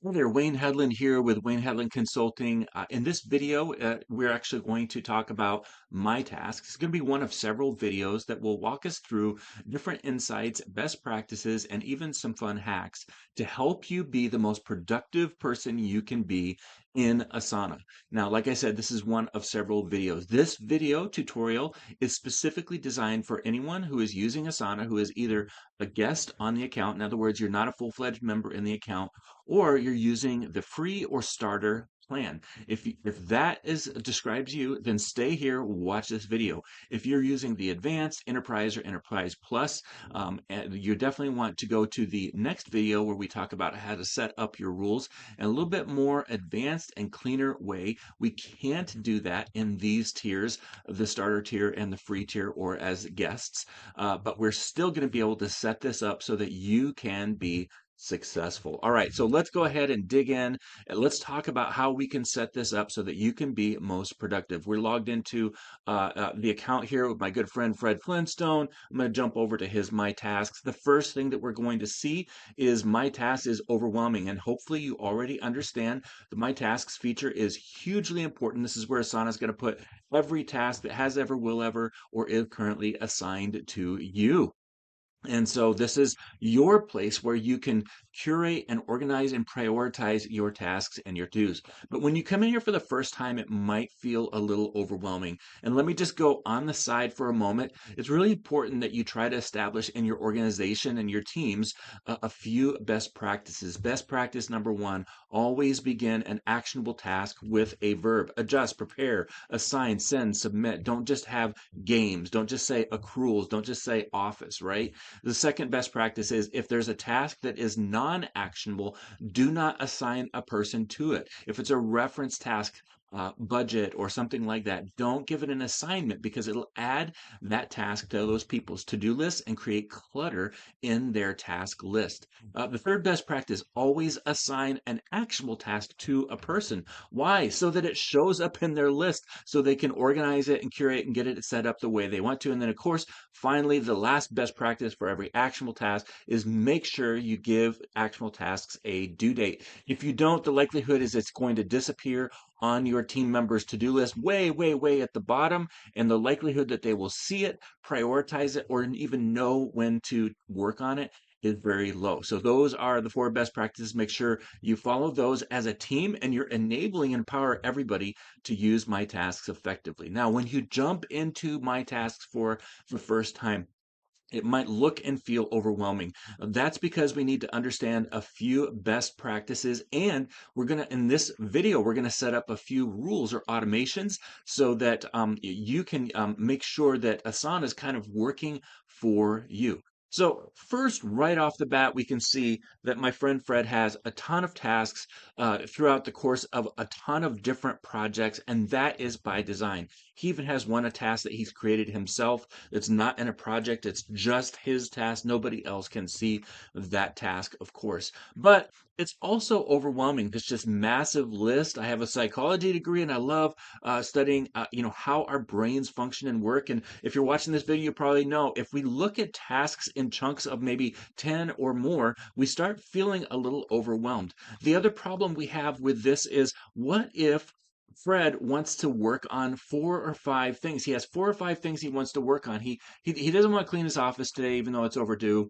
Hi there, Wayne Hedlund here with Wayne Hedlund Consulting. In this video, we're actually going to talk about my tasks. It's going to be one of several videos that will walk us through different insights, best practices, and even some fun hacks to help you be the most productive person you can be in Asana. Now, like I said, this is one of several videos. This video tutorial is specifically designed for anyone who is using Asana, who is either a guest on the account. In other words, you're not a full-fledged member in the account, or you're using the free or starter plan. If that describes you, then stay here, watch this video. If you're using the advanced, enterprise, or enterprise plus, you definitely want to go to the next video where we talk about how to set up your rules in a little bit more advanced and cleaner way. We can't do that in these tiers, the starter tier and the free tier, or as guests, but we're still going to be able to set this up so that you can be successful. All right, so let's go ahead and dig in and let's talk about how we can set this up so that you can be most productive. We're logged into the account here with my good friend Fred Flintstone. I'm going to jump over to his My Tasks. The first thing that we're going to see is My Tasks is overwhelming, and hopefully you already understand the My Tasks feature is hugely important. This is where Asana is going to put every task that has ever, will ever, or is currently assigned to you. And so this is your place where you can curate and organize and prioritize your tasks and your to-dos. But when you come in here for the first time, it might feel a little overwhelming. And let me just go on the side for a moment. It's really important that you try to establish in your organization and your teams a few best practices. Best practice number one, always begin an actionable task with a verb. Adjust, prepare, assign, send, submit. Don't just have games. Don't just say accruals. Don't just say office, right? The second best practice is if there's a task that is non-actionable, do not assign a person to it. If it's a reference task, budget, or something like that, don't give it an assignment because it'll add that task to those people's to-do list and create clutter in their task list. The third best practice, always assign an actionable task to a person. Why? So that it shows up in their list so they can organize it and curate and get it set up the way they want to. And then, of course, finally, the last best practice for every actionable task is make sure you give actionable tasks a due date. If you don't, the likelihood is it's going to disappear on your team members' to-do list way, way, way at the bottom, and the likelihood that they will see it, prioritize it, or even know when to work on it is very low. So those are the four best practices. Make sure you follow those as a team and you're enabling and empower everybody to use My Tasks effectively. Now, when you jump into My Tasks for the first time, it might look and feel overwhelming. That's because we need to understand a few best practices, and we're going to, in this video, we're going to set up a few rules or automations so that you can make sure that Asana is kind of working for you. So first, right off the bat, we can see that my friend Fred has a ton of tasks throughout the course of a ton of different projects, and that is by design. He even has one a task that he's created himself. It's not in a project, it's just his task. Nobody else can see that task, of course. But it's also overwhelming. This just massive list. I have a psychology degree and I love studying, how our brains function and work. And if you're watching this video, you probably know if we look at tasks in chunks of maybe 10 or more, we start feeling a little overwhelmed. The other problem we have with this is what if Fred wants to work on 4 or 5 things. He has 4 or 5 things he wants to work on. He doesn't want to clean his office today, even though it's overdue.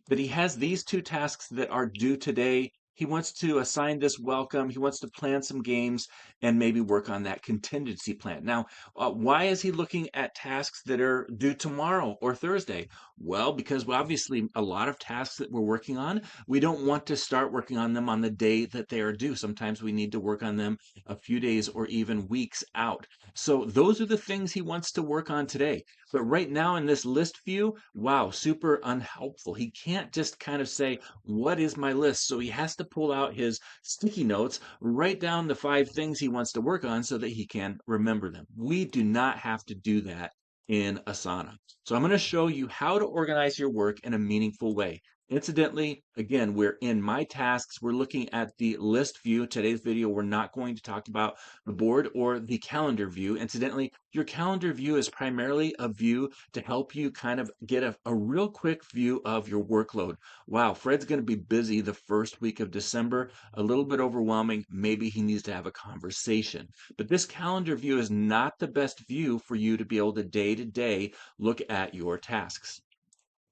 But he has these two tasks that are due today. He wants to assign this welcome. He wants to plan some games and maybe work on that contingency plan. Now, why is he looking at tasks that are due tomorrow or Thursday? Well, because obviously a lot of tasks that we're working on, we don't want to start working on them on the day that they are due. Sometimes we need to work on them a few days or even weeks out. So those are the things he wants to work on today. But right now in this list view, wow, super unhelpful. He can't just kind of say, what is my list? So he has to pull out his sticky notes, write down the 5 things he wants to work on so that he can remember them. We do not have to do that in Asana. So I'm going to show you how to organize your work in a meaningful way. Incidentally, again, we're in My Tasks. We're looking at the list view. Today's video, we're not going to talk about the board or the calendar view. Incidentally, your calendar view is primarily a view to help you kind of get a real quick view of your workload. Wow, Fred's going to be busy the first week of December, a little bit overwhelming. Maybe he needs to have a conversation. But this calendar view is not the best view for you to be able to day look at your tasks.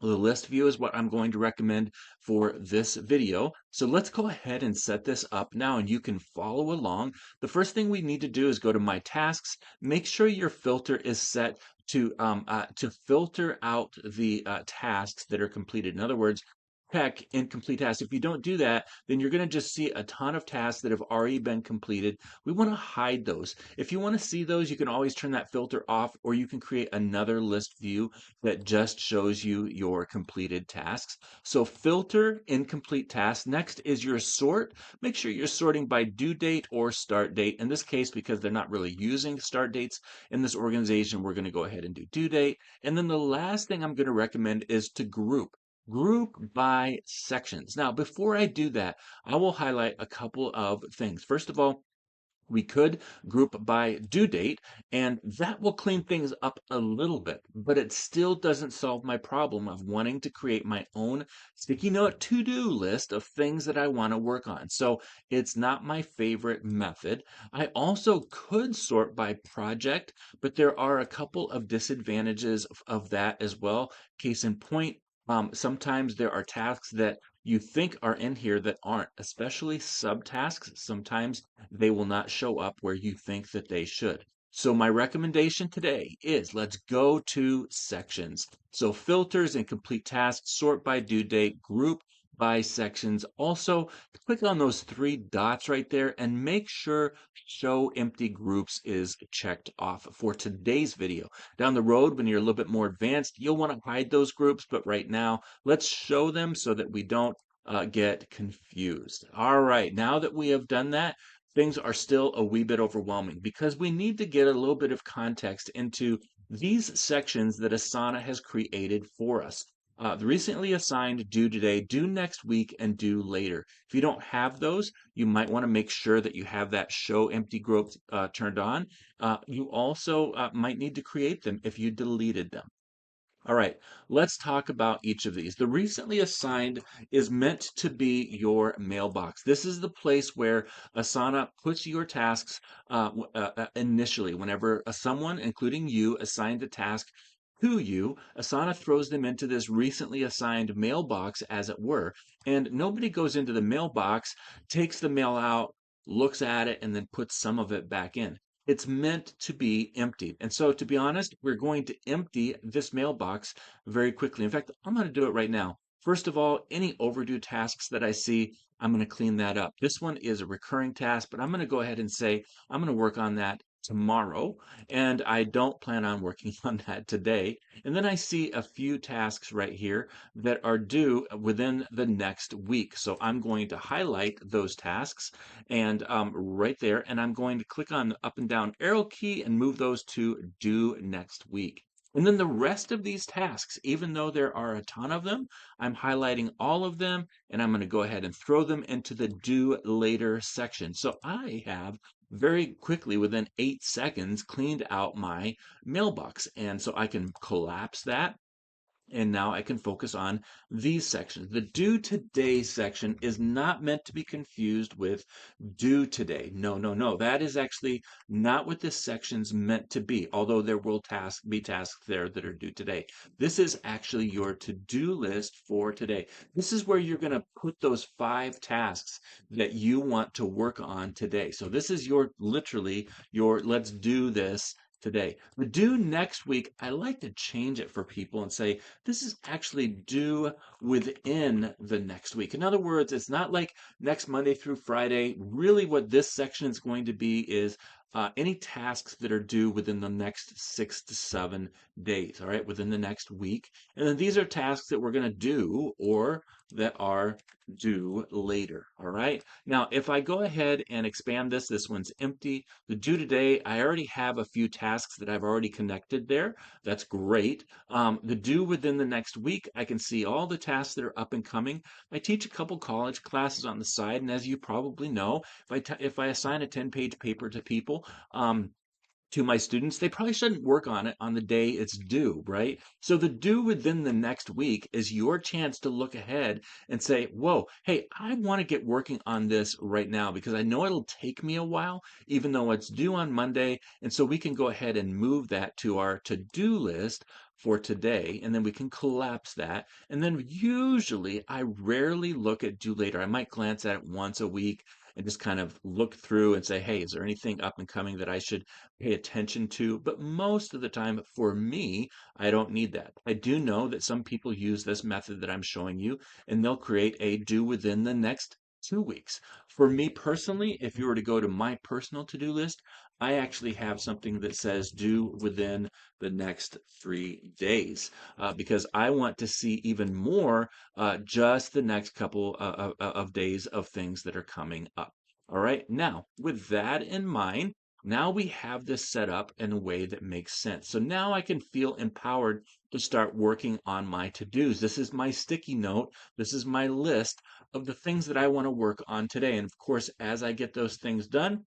The list view is what I'm going to recommend for this video. So let's go ahead and set this up now and you can follow along. The first thing we need to do is go to My Tasks. Make sure your filter is set to filter out the tasks that are completed. In other words, check incomplete tasks. If you don't do that, then you're going to just see a ton of tasks that have already been completed. We want to hide those. If you want to see those, you can always turn that filter off, or you can create another list view that just shows you your completed tasks. So filter incomplete tasks. Next is your sort. Make sure you're sorting by due date or start date. In this case, because they're not really using start dates in this organization, we're going to go ahead and do due date. And then the last thing I'm going to recommend is to group by sections. Now, before I do that, I will highlight a couple of things. First of all, we could group by due date, and that will clean things up a little bit, but it still doesn't solve my problem of wanting to create my own sticky note to-do list of things that I want to work on. So it's not my favorite method. I also could sort by project, but there are a couple of disadvantages of that as well. Case in point, sometimes there are tasks that you think are in here that aren't, especially subtasks. Sometimes they will not show up where you think that they should. So my recommendation today is let's go to sections. So filters and complete tasks, sort by due date, group by sections. Also, click on those three dots right there and make sure show empty groups is checked off for today's video. Down the road, when you're a little bit more advanced, you'll want to hide those groups, but right now, let's show them so that we don't get confused. All right, now that we have done that, things are still a wee bit overwhelming because we need to get a little bit of context into these sections that Asana has created for us. The recently assigned, due today, due next week, and due later. If you don't have those, you might want to make sure that you have that show empty groups turned on. You also might need to create them if you deleted them. All right, let's talk about each of these. The recently assigned is meant to be your mailbox. This is the place where Asana puts your tasks initially. Whenever someone, including you, assigns a task to you, Asana throws them into this recently assigned mailbox, as it were, and nobody goes into the mailbox, takes the mail out, looks at it, and then puts some of it back in. It's meant to be emptied. And so, to be honest, we're going to empty this mailbox very quickly. In fact, I'm going to do it right now. First of all, any overdue tasks that I see, I'm going to clean that up. This one is a recurring task, but I'm going to go ahead and say I'm going to work on that tomorrow, and I don't plan on working on that today. And then I see a few tasks right here that are due within the next week. So I'm going to highlight those tasks and right there, and I'm going to click on the up and down arrow key and move those to due next week. And then the rest of these tasks, even though there are a ton of them, I'm highlighting all of them and I'm going to go ahead and throw them into the due later section. So I have very quickly, within 8 seconds, cleaned out my mailbox. And so I can collapse that. And now I can focus on these sections. The due today section is not meant to be confused with due today. No, no, no. That is actually not what this section's meant to be, although there will be tasks there that are due today. This is actually your to-do list for today. This is where you're going to put those 5 tasks that you want to work on today. So this is literally your let's do this today. The due next week, I like to change it for people and say, this is actually due within the next week. In other words, it's not like next Monday through Friday. Really, what this section is going to be is any tasks that are due within the next 6 to 7 days, all right, within the next week. And then these are tasks that we're going to do or that are due later. All right. Now, if I go ahead and expand this, this one's empty. The due today, I already have a few tasks that I've already connected there. That's great. The due within the next week, I can see all the tasks that are up and coming. I teach a couple college classes on the side, and as you probably know, if I assign a 10-page paper to people, to my students, they probably shouldn't work on it on the day it's due, right? So the due within the next week is your chance to look ahead and say, whoa, hey, I want to get working on this right now because I know it'll take me a while, even though it's due on Monday. And so we can go ahead and move that to our to-do list for today, and then we can collapse that. And then usually I rarely look at due later. I might glance at it once a week and just kind of look through and say, hey, is there anything up and coming that I should pay attention to? But most of the time, for me, I don't need that. I do know that some people use this method that I'm showing you, and they'll create a due within the next 2 weeks. For me personally, if you were to go to my personal to-do list, I actually have something that says due within the next 3 days because I want to see even more just the next couple of days of things that are coming up. All right. Now, with that in mind, now we have this set up in a way that makes sense. So now I can feel empowered to start working on my to-dos. This is my sticky note. This is my list of the things that I want to work on today. And of course, as I get those things done,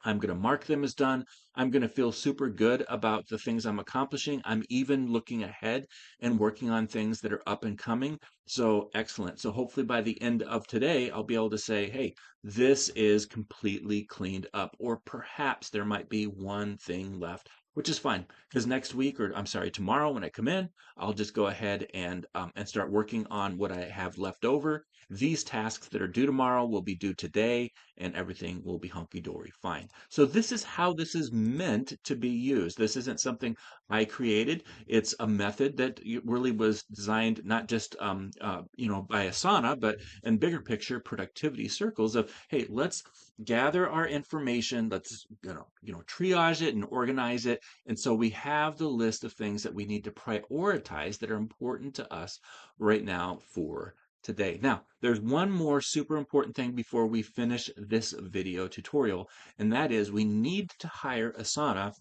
I'm going to mark them as done. I'm going to feel super good about the things I'm accomplishing. I'm even looking ahead and working on things that are up and coming. So excellent. So hopefully by the end of today, I'll be able to say, hey, this is completely cleaned up. Or perhaps there might be one thing left, which is fine. Because next week, or I'm sorry, tomorrow when I come in, I'll just go ahead and start working on what I have left over. These tasks that are due tomorrow will be due today, and everything will be hunky-dory fine. So this is how this is meant to be used. This isn't something I created. It's a method that really was designed not just by Asana, but in bigger picture productivity circles of, hey, let's gather our information, let's triage it and organize it. And so we have the list of things that we need to prioritize that are important to us right now for today. Now, there's one more super important thing before we finish this video tutorial, and that is we need to hire Asana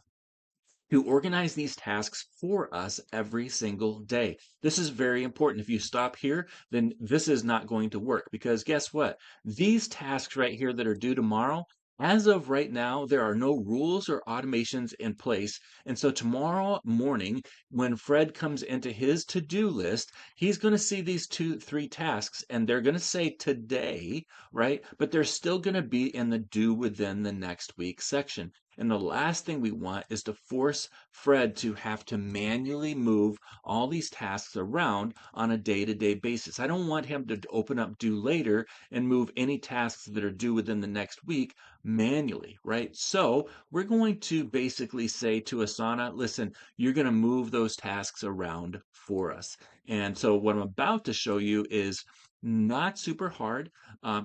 to organize these tasks for us every single day. This is very important. If you stop here, then this is not going to work because guess what? These tasks right here that are due tomorrow, as of right now, there are no rules or automations in place. And so tomorrow morning, when Fred comes into his to-do list, he's going to see these 3 tasks and they're going to say today, right? But they're still going to be in the due within the next week section. And the last thing we want is to force Fred to have to manually move all these tasks around on a day-to-day basis. I don't want him to open up due later and move any tasks that are due within the next week manually, right? So we're going to basically say to Asana, listen, you're going to move those tasks around for us. And so what I'm about to show you is not super hard, but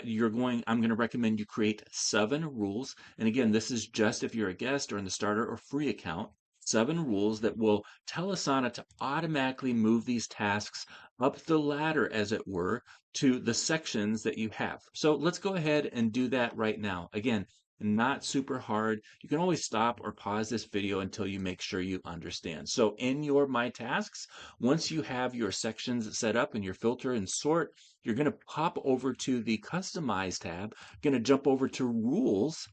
I'm going to recommend you create 7 rules. And again, this is just if you're a guest or in the starter or free account. 7 rules that will tell Asana to automatically move these tasks up the ladder, as it were, to the sections that you have. So let's go ahead and do that right now. Again, not super hard. You can always stop or pause this video until you make sure you understand. So in your My Tasks, once you have your sections set up and your filter and sort, you're going to pop over to the Customize tab, going to jump over to Rules,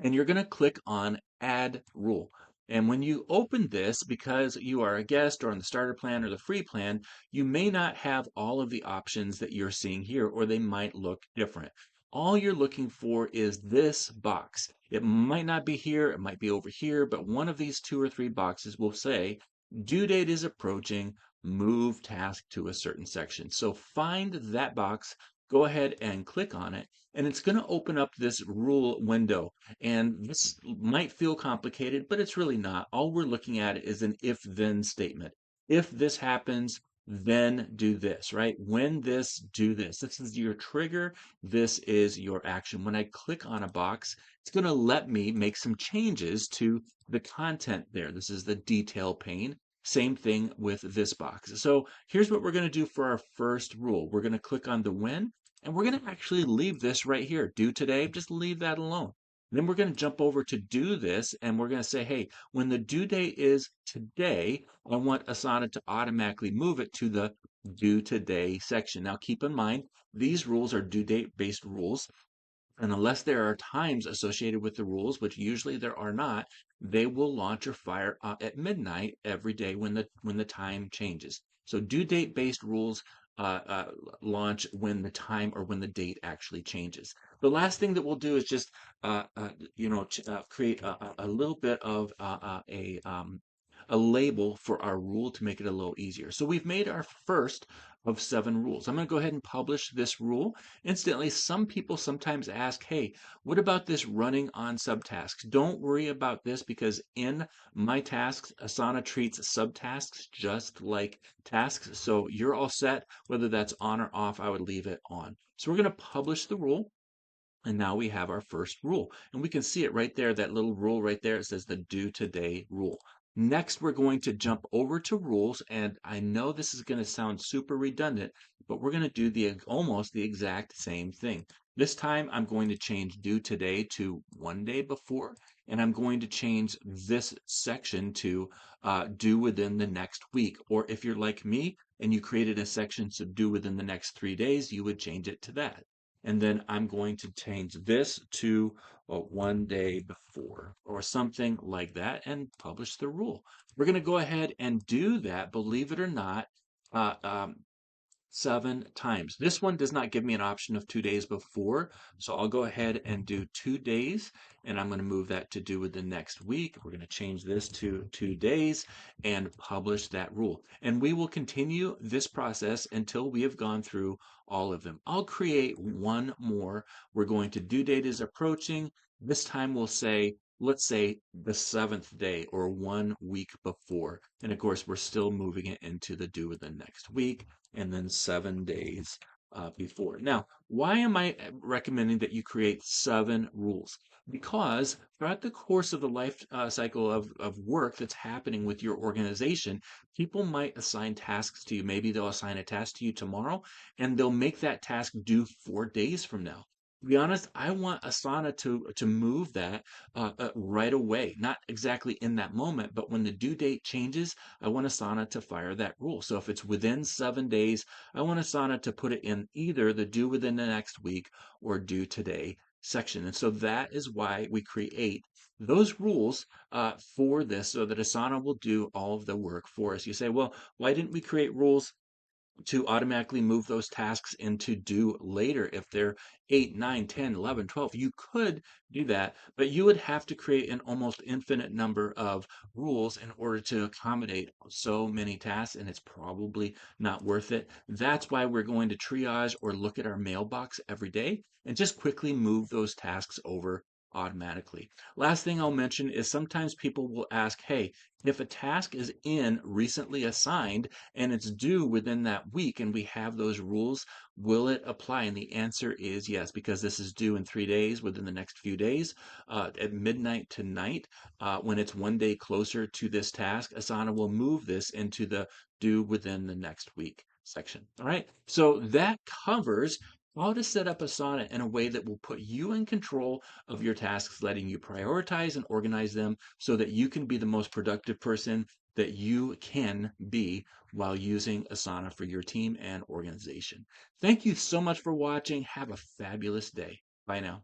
and you're going to click on Add Rule. And when you open this, because you are a guest or on the starter plan or the free plan, you may not have all of the options that you're seeing here, or they might look different. All you're looking for is this box. It might not be here, it might be over here, but one of these 2 or 3 boxes will say, due date is approaching, move task to a certain section. So find that box, go ahead and click on it, and it's going to open up this rule window. And this might feel complicated, but it's really not. All we're looking at is an if-then statement. If this happens, then do this, right? When this, do this. This is your trigger. This is your action. When I click on a box, it's going to let me make some changes to the content there. This is the detail pane. Same thing with this box. So here's what we're going to do for our first rule. We're going to click on the when, and we're going to actually leave this right here. Do today, just leave that alone. Then we're going to jump over to do this, and we're going to say, hey, when the due date is today, I want Asana to automatically move it to the due today section. Now keep in mind, these rules are due date based rules. And unless there are times associated with the rules, which usually there are not, they will launch or fire at midnight every day when the time changes. So due date based rules launch when the time or when the date actually changes. The last thing that we'll do is just create a little bit of a label for our rule to make it a little easier. So we've made our first of 7 rules. I'm going to go ahead and publish this rule. Instantly, some people sometimes ask, hey, what about this running on subtasks? Don't worry about this because in my tasks, Asana treats subtasks just like tasks. So you're all set. Whether that's on or off, I would leave it on. So we're going to publish the rule. And now we have our first rule. And we can see it right there, that little rule right there. It says the due today rule. Next, we're going to jump over to rules. And I know this is going to sound super redundant, but we're going to do almost the exact same thing. This time, I'm going to change due today to one day before. And I'm going to change this section to due within the next week. Or if you're like me and you created a section to due within the next 3 days, you would change it to that. And then I'm going to change this to one day before or something like that and publish the rule. We're going to go ahead and do that, believe it or not, uh, um, 7 times. This one does not give me an option of 2 days before, so I'll go ahead and do 2 days, and I'm going to move that to do with the next week. We're going to change this to 2 days and publish that rule. And we will continue this process until we have gone through all of them. I'll create one more. We're going to due date is approaching. This time we'll say, let's say the 7th day or 1 week before. And of course, we're still moving it into the due of the next week and then 7 days before. Now, why am I recommending that you create 7 rules? Because throughout the course of the life cycle of work that's happening with your organization, people might assign tasks to you. Maybe they'll assign a task to you tomorrow, and they'll make that task due 4 days from now. To be honest, I want Asana to move that right away, not exactly in that moment, but when the due date changes, I want Asana to fire that rule. So if it's within 7 days, I want Asana to put it in either the due within the next week or due today section. And so that is why we create those rules for this so that Asana will do all of the work for us. You say, well, why didn't we create rules to automatically move those tasks into due later if they're 8, 9, 10, 11, 12? You could do that, but you would have to create an almost infinite number of rules in order to accommodate so many tasks, and it's probably not worth it. That's why we're going to triage or look at our mailbox every day and just quickly move those tasks over automatically. Last thing I'll mention is sometimes people will ask, hey, if a task is in recently assigned and it's due within that week and we have those rules, will it apply? And the answer is yes, because this is due in 3 days within the next few days. At midnight tonight, when it's 1 day closer to this task, Asana will move this into the due within the next week section. All right, so that covers how to set up Asana in a way that will put you in control of your tasks, letting you prioritize and organize them so that you can be the most productive person that you can be while using Asana for your team and organization. Thank you so much for watching. Have a fabulous day. Bye now.